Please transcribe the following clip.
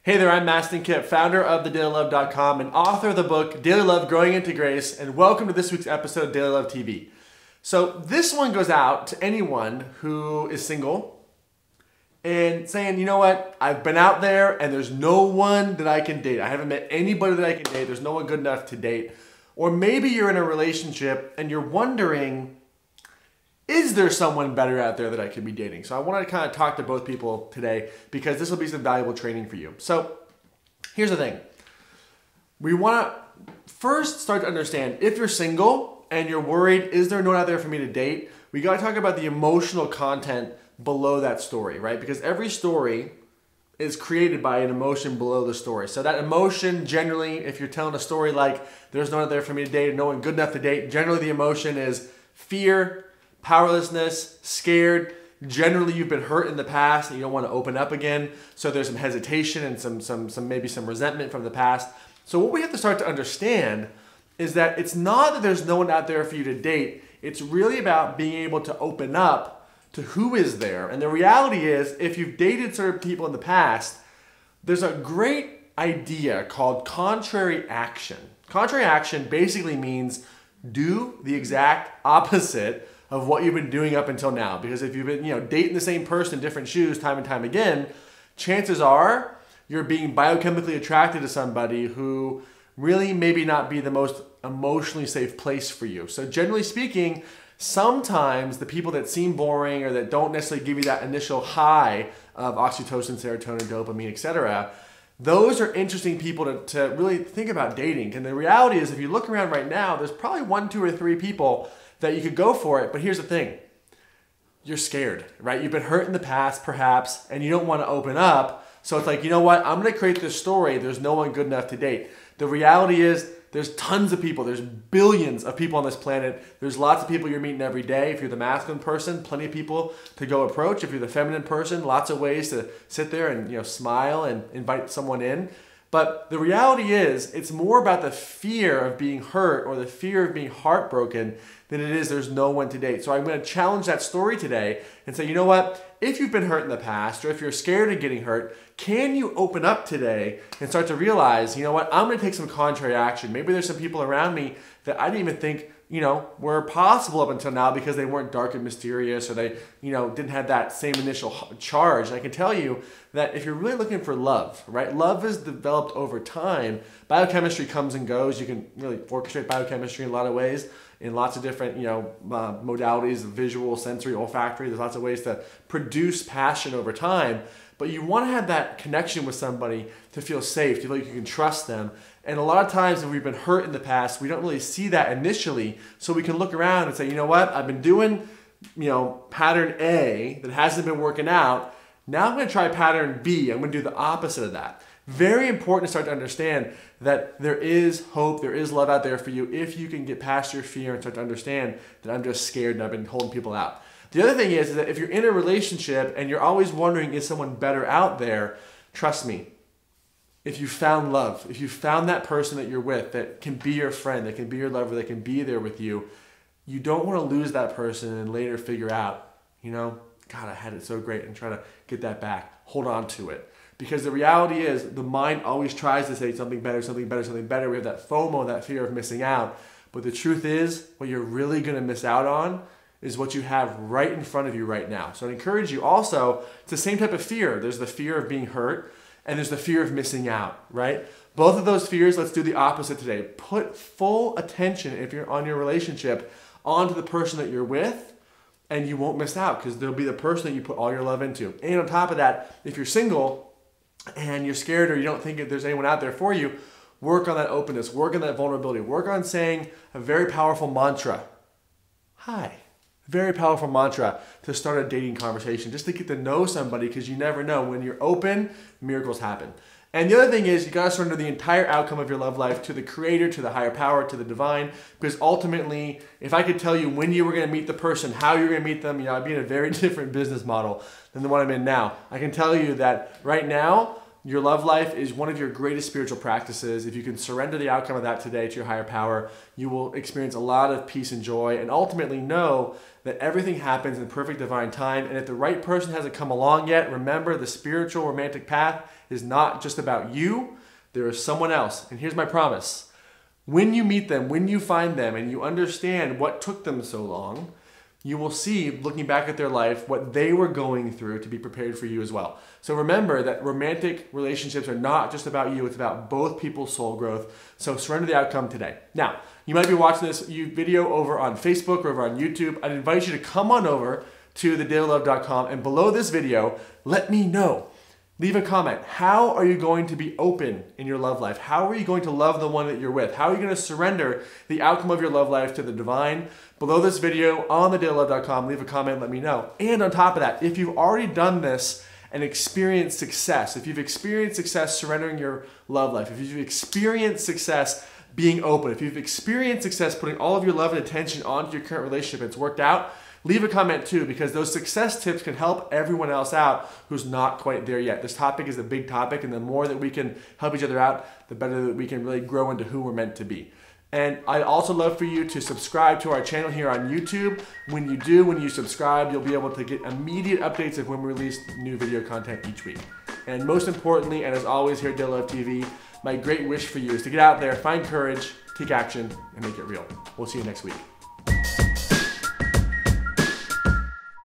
Hey there, I'm Mastin Kipp, founder of thedailylove.com and author of the book Daily Love Growing into Grace, and welcome to this week's episode of Daily Love TV. So this one goes out to anyone who is single and saying, you know what, I've been out there and there's no one that I can date. I haven't met anybody that I can date. There's no one good enough to date. Or maybe you're in a relationship and you're wondering, is there someone better out there that I could be dating? So I want to kind of talk to both people today because this will be some valuable training for you. So here's the thing. We want to first start to understand if you're single and you're worried, is there no one out there for me to date? We got to talk about the emotional content below that story, right? Because every story is created by an emotion below the story. So that emotion, generally, if you're telling a story like there's no one out there for me to date, no one good enough to date, generally the emotion is fear, powerlessness, scared. Generally, you've been hurt in the past and you don't want to open up again. So there's some hesitation and maybe some resentment from the past. So what we have to start to understand is that it's not that there's no one out there for you to date. It's really about being able to open up to who is there. And the reality is, if you've dated certain people in the past, there's a great idea called contrary action. Contrary action basically means do the exact opposite of what you've been doing up until now. Because if you've been, dating the same person in different shoes time and time again, chances are you're being biochemically attracted to somebody who really maybe not be the most emotionally safe place for you. So generally speaking, sometimes the people that seem boring or that don't necessarily give you that initial high of oxytocin, serotonin, dopamine, etc., those are interesting people to really think about dating. And the reality is, if you look around right now, there's probably 1, 2, or 3 people that you could go for it. But here's the thing. You're scared, right? You've been hurt in the past, perhaps, and you don't want to open up. So it's like, you know what? I'm going to create this story. There's no one good enough to date. The reality is there's tons of people. There's billions of people on this planet. There's lots of people you're meeting every day. If you're the masculine person, plenty of people to go approach. If you're the feminine person, lots of ways to sit there and smile and invite someone in. But the reality is, it's more about the fear of being hurt or the fear of being heartbroken than it is there's no one to date. So I'm going to challenge that story today and say, you know what? If you've been hurt in the past or if you're scared of getting hurt, can you open up today and start to realize, you know what? I'm going to take some contrary action. Maybe there's some people around me that I didn't even think were possible up until now because they weren't dark and mysterious or they, didn't have that same initial charge. And I can tell you that if you're really looking for love, right? Love is developed over time. Biochemistry comes and goes. You can really orchestrate biochemistry in a lot of ways, in lots of different, modalities, visual, sensory, olfactory. There's lots of ways to produce passion over time. But you want to have that connection with somebody to feel safe, to feel like you can trust them. And a lot of times if we've been hurt in the past, we don't really see that initially. So we can look around and say, you know what? I've been doing, pattern A that hasn't been working out. Now I'm going to try pattern B. I'm going to do the opposite of that. Very important to start to understand that there is hope, there is love out there for you if you can get past your fear and start to understand that I'm just scared and I've been holding people out. The other thing is that if you're in a relationship and you're always wondering, is someone better out there? Trust me. If you found love, if you found that person that you're with that can be your friend, that can be your lover, that can be there with you, you don't want to lose that person and later figure out, God, I had it so great, and try to get that back. Hold on to it. Because the reality is the mind always tries to say something better, something better, something better. We have that FOMO, that fear of missing out. But the truth is, what you're really going to miss out on is what you have right in front of you right now. So I encourage you also, it's the same type of fear. There's the fear of being hurt and there's the fear of missing out, right? Both of those fears, let's do the opposite today. Put full attention, if you're on your relationship, onto the person that you're with, and you won't miss out because they'll be the person that you put all your love into. And on top of that, if you're single and you're scared or you don't think that there's anyone out there for you, work on that openness, work on that vulnerability, work on saying a very powerful mantra. Hi. Very powerful mantra to start a dating conversation, just to get to know somebody, because you never know. When you're open, miracles happen. And the other thing is, you got to surrender the entire outcome of your love life to the Creator, to the higher power, to the divine, because ultimately, if I could tell you when you were going to meet the person, how you're going to meet them, I'd be in a very different business model than the one I'm in now. I can tell you that right now, your love life is one of your greatest spiritual practices. If you can surrender the outcome of that today to your higher power, you will experience a lot of peace and joy, and ultimately know that everything happens in perfect divine time. And if the right person hasn't come along yet, remember the spiritual romantic path is not just about you. There is someone else. And here's my promise. When you meet them, when you find them, and you understand what took them so long, you will see, looking back at their life, what they were going through to be prepared for you as well. So remember that romantic relationships are not just about you, it's about both people's soul growth. So surrender the outcome today. Now, you might be watching this video over on Facebook or over on YouTube. I'd invite you to come on over to thedailylove.com, and below this video, let me know. Leave a comment. How are you going to be open in your love life? How are you going to love the one that you're with? How are you going to surrender the outcome of your love life to the divine? Below this video on thedailylove.com, leave a comment, let me know. And on top of that, if you've already done this and experienced success, if you've experienced success surrendering your love life, if you've experienced success being open, if you've experienced success putting all of your love and attention onto your current relationship and it's worked out, leave a comment too, because those success tips can help everyone else out who's not quite there yet. This topic is a big topic, and the more that we can help each other out, the better that we can really grow into who we're meant to be. And I'd also love for you to subscribe to our channel here on YouTube. When you subscribe, you'll be able to get immediate updates of when we release new video content each week. And most importantly, and as always here at Daily Love TV, my great wish for you is to get out there, find courage, take action, and make it real. We'll see you next week.